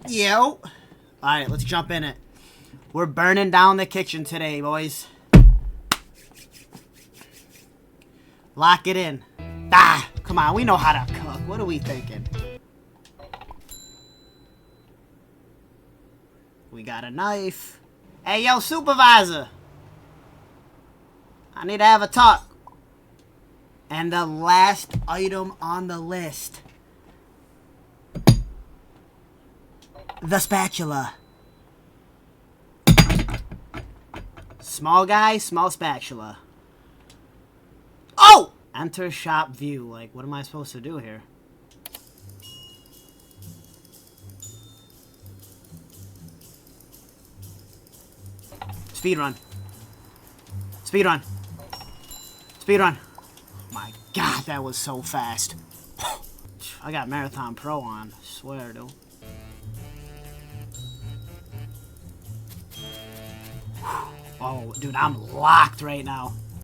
Yo. Alright, let's jump in it. We're burning down the kitchen today, boys. Lock it in. Ah, come on, we know how to cook. What are we thinking? We got a knife. Hey, yo, supervisor. I need to have a talk. And the last item on the list. The spatula. Small guy, small spatula. Oh! Enter shop view. Like, what am I supposed to do here? Speed run. Speed run. Speed run. Oh my god, that was so fast. I got Marathon Pro on. I swear, dude. Oh, dude, I'm locked right now.